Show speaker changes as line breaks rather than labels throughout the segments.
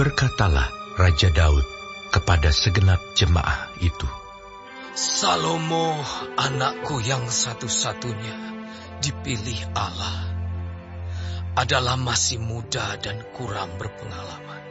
Berkatalah Raja Daud kepada segenap jemaah itu,
Salomo, anakku yang satu-satunya dipilih Allah, adalah masih muda dan kurang berpengalaman.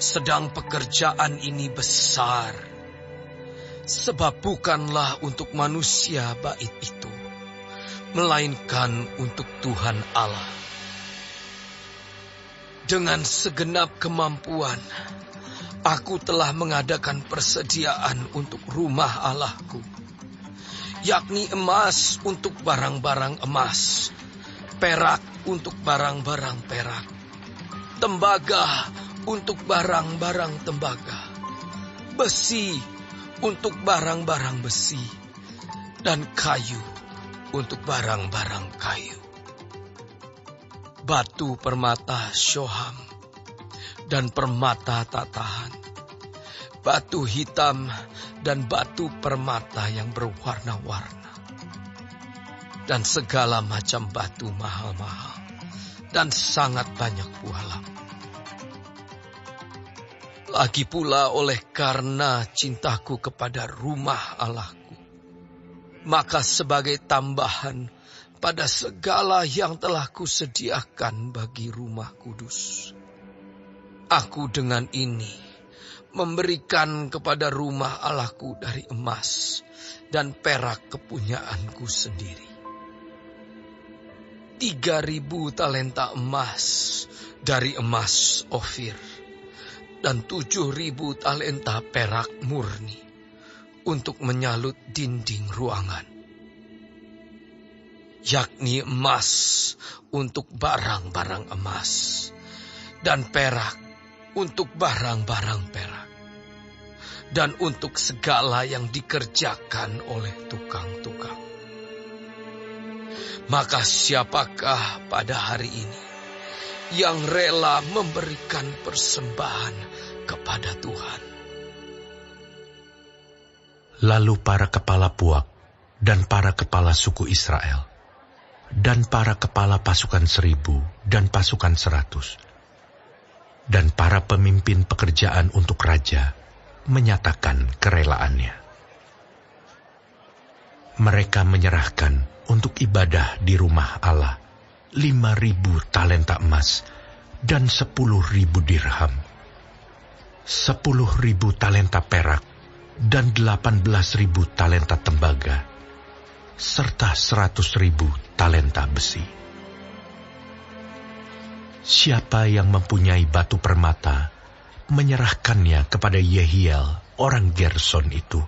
Sedang pekerjaan ini besar, sebab bukanlah untuk manusia bait itu, melainkan untuk Tuhan Allah. Dengan segenap kemampuan, aku telah mengadakan persediaan untuk rumah Allahku, yakni emas untuk barang-barang emas, perak untuk barang-barang perak, tembaga untuk barang-barang tembaga, besi untuk barang-barang besi, dan kayu untuk barang-barang kayu. Batu permata Shoham dan permata tatahan, batu hitam dan batu permata yang berwarna-warna, dan segala macam batu mahal-mahal, dan sangat banyak buah lam. Lagi pula oleh karena cintaku kepada rumah Allahku, maka sebagai tambahan pada segala yang telah kusediakan bagi rumah kudus, aku dengan ini memberikan kepada rumah Allahku dari emas dan perak kepunyaanku sendiri 3.000 talenta emas dari emas Ofir, dan 7.000 talenta perak murni untuk menyalut dinding ruangan, yakni emas untuk barang-barang emas, dan perak untuk barang-barang perak, dan untuk segala yang dikerjakan oleh tukang-tukang. Maka siapakah pada hari ini yang rela memberikan persembahan kepada Tuhan?
Lalu para kepala puak dan para kepala suku Israel, dan para kepala pasukan 1.000 dan pasukan 100, dan para pemimpin pekerjaan untuk raja menyatakan kerelaannya. Mereka menyerahkan untuk ibadah di rumah Allah 5.000 talenta emas dan 10.000 dirham, 10.000 talenta perak dan 18.000 talenta tembaga, serta 100.000 talenta besi. Siapa yang mempunyai batu permata, menyerahkannya kepada Yehiel, orang Gerson itu,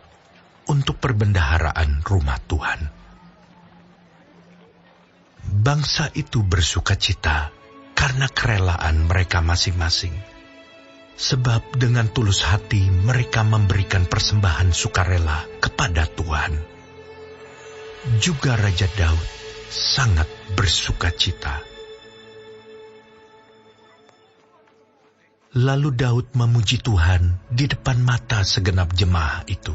untuk perbendaharaan rumah Tuhan. Bangsa itu bersukacita karena kerelaan mereka masing-masing, sebab dengan tulus hati mereka memberikan persembahan sukarela kepada Tuhan. Juga Raja Daud sangat bersukacita. Lalu Daud memuji Tuhan di depan mata segenap jemaah itu.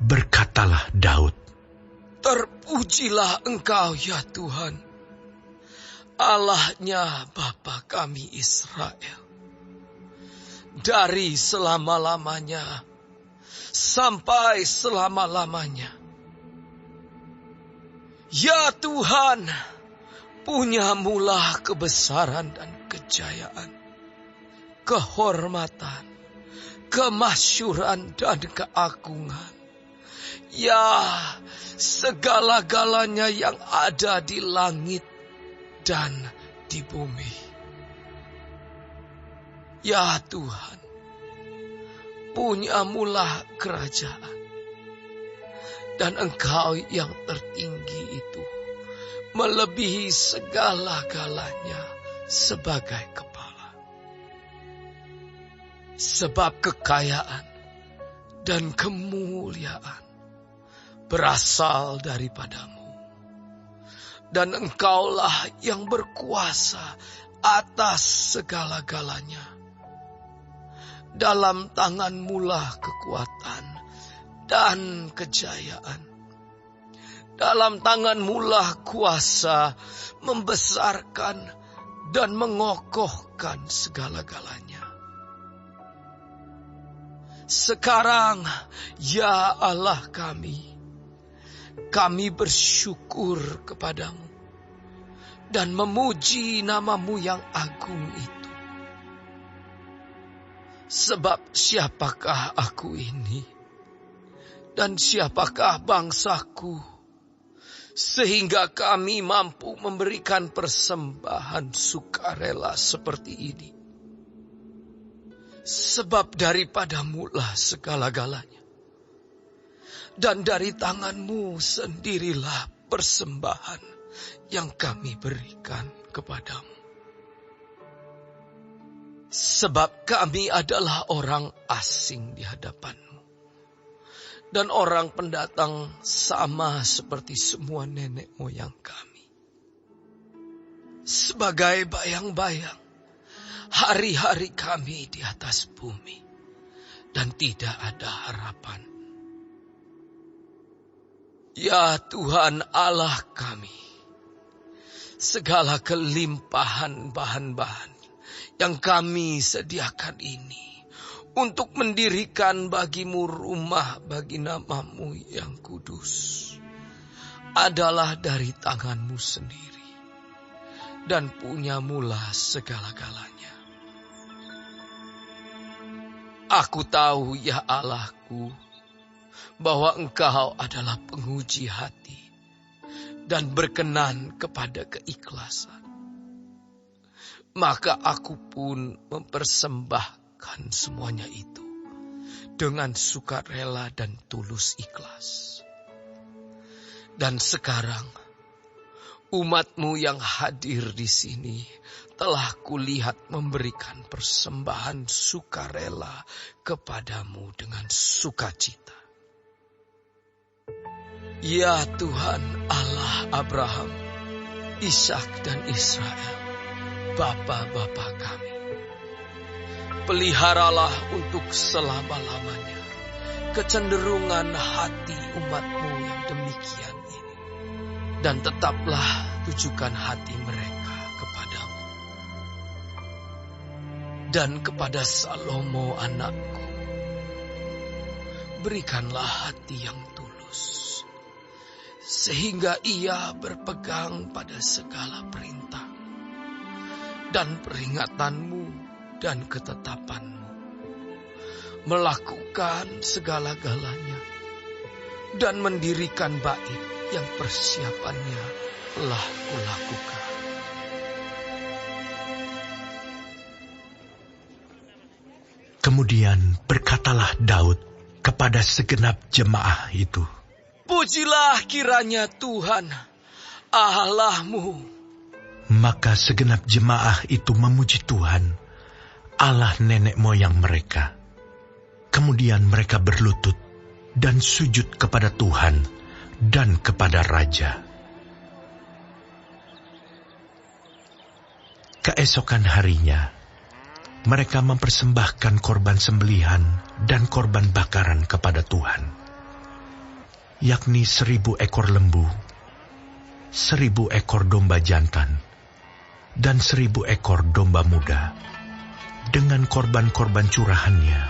Berkatalah Daud,
Terpujilah Engkau ya Tuhan, Allahnya Bapa kami Israel, dari selama-lamanya sampai selama-lamanya. Ya Tuhan, punyamulah kebesaran dan kejayaan, kehormatan, kemasyuran dan keagungan. Ya, segala-galanya yang ada di langit dan di bumi. Ya Tuhan, punyamulah kerajaan, dan Engkau yang tertinggi itu melebihi segala-galanya sebagai kepala. Sebab kekayaan dan kemuliaan berasal daripadamu, dan Engkaulah yang berkuasa atas segala-galanya. Dalam tangan-Mulah kekuatan dan kejayaan. Dalam tangan-Mulah kuasa membesarkan dan mengokohkan segala-galanya. Sekarang, ya Allah kami bersyukur kepadamu dan memuji nama-Mu yang agung itu. Sebab siapakah aku ini dan siapakah bangsaku, sehingga kami mampu memberikan persembahan sukarela seperti ini. Sebab daripadamu lah segala-galanya, dan dari tangan-Mu sendirilah persembahan yang kami berikan kepadamu. Sebab kami adalah orang asing di hadapan-Mu, dan orang pendatang sama seperti semua nenek moyang kami. Sebagai bayang-bayang hari-hari kami di atas bumi, dan tidak ada harapan. Ya Tuhan Allah kami, segala kelimpahan bahan-bahan yang kami sediakan ini untuk mendirikan bagi-Mu rumah bagi nama-Mu yang kudus adalah dari tangan-Mu sendiri, dan punya-Mu lah segala-galanya. Aku tahu, ya Allahku, bahwa Engkau adalah penguji hati dan berkenan kepada keikhlasan. Maka aku pun mempersembahkan semuanya itu dengan sukarela dan tulus ikhlas. Dan sekarang, umat-Mu yang hadir di sini telah kulihat memberikan persembahan sukarela kepadamu dengan sukacita. Ya Tuhan Allah Abraham, Ishak dan Israel, bapa-bapa kami, peliharalah untuk selama-lamanya kecenderungan hati umat-Mu yang demikian ini, dan tetaplah tujukan hati mereka kepadamu. Dan kepada Salomo anakku, berikanlah hati yang tulus, sehingga ia berpegang pada segala perintah dan peringatan-Mu dan ketetapan-Mu, melakukan segala-galanya, dan mendirikan bait yang persiapannya telah kulakukan.
Kemudian berkatalah Daud kepada segenap jemaah itu,
Pujilah kiranya Tuhan Allah-Mu.
Maka segenap jemaah itu memuji Tuhan, Allah nenek moyang mereka. Kemudian mereka berlutut dan sujud kepada Tuhan dan kepada Raja. Keesokan harinya, mereka mempersembahkan korban sembelihan dan korban bakaran kepada Tuhan, yakni 1.000 ekor lembu, 1.000 ekor domba jantan, dan 1.000 ekor domba muda, dengan korban-korban curahannya,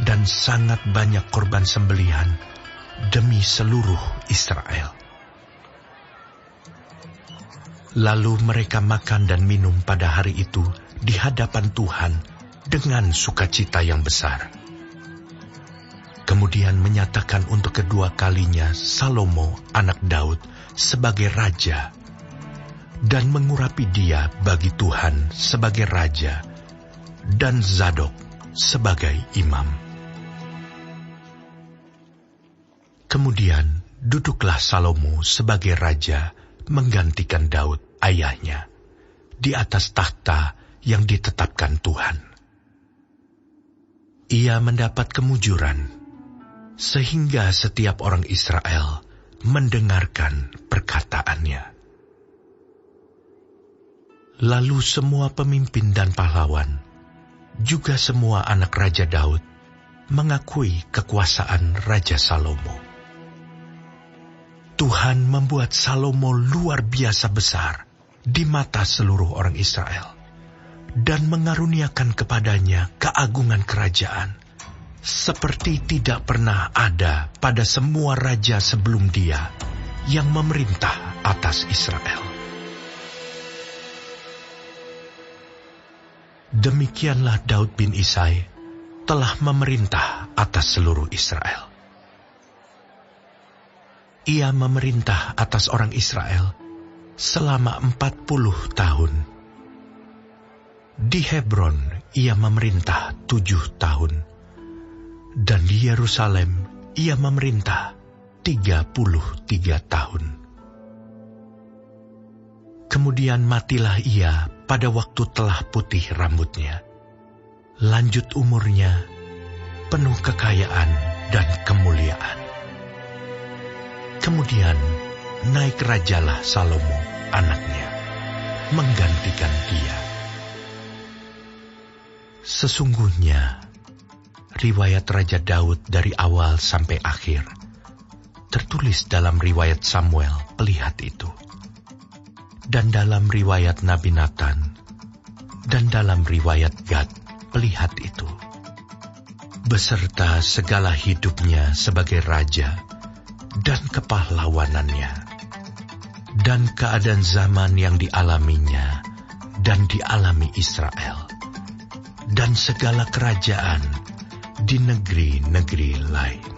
dan sangat banyak korban sembelihan demi seluruh Israel. Lalu mereka makan dan minum pada hari itu di hadapan Tuhan dengan sukacita yang besar. Kemudian menyatakan untuk kedua kalinya Salomo anak Daud sebagai raja, dan mengurapi dia bagi Tuhan sebagai raja, dan Zadok sebagai imam. Kemudian duduklah Salomo sebagai raja menggantikan Daud ayahnya di atas takhta yang ditetapkan Tuhan. Ia mendapat kemujuran, sehingga setiap orang Israel mendengarkan perkataannya. Lalu semua pemimpin dan pahlawan, juga semua anak Raja Daud, mengakui kekuasaan Raja Salomo. Tuhan membuat Salomo luar biasa besar, di mata seluruh orang Israel, dan mengaruniakan kepadanya keagungan kerajaan, seperti tidak pernah ada pada semua raja sebelum dia yang memerintah atas Israel. Demikianlah Daud bin Isai telah memerintah atas seluruh Israel. Ia memerintah atas orang Israel selama 40 tahun. Di Hebron ia memerintah 7 tahun. Dan di Yerusalem ia memerintah 33 tahun. Kemudian matilah ia pada waktu telah putih rambutnya. Lanjut umurnya, penuh kekayaan dan kemuliaan. Kemudian naik rajalah Salomo anaknya, menggantikan dia. Sesungguhnya, riwayat Raja Daud dari awal sampai akhir tertulis dalam riwayat Samuel pelihat itu, dan dalam riwayat Nabi Nathan, dan dalam riwayat Gad pelihat itu, beserta segala hidupnya sebagai raja dan kepahlawanannya, dan keadaan zaman yang dialaminya dan dialami Israel, dan segala kerajaan di negeri-negeri lain.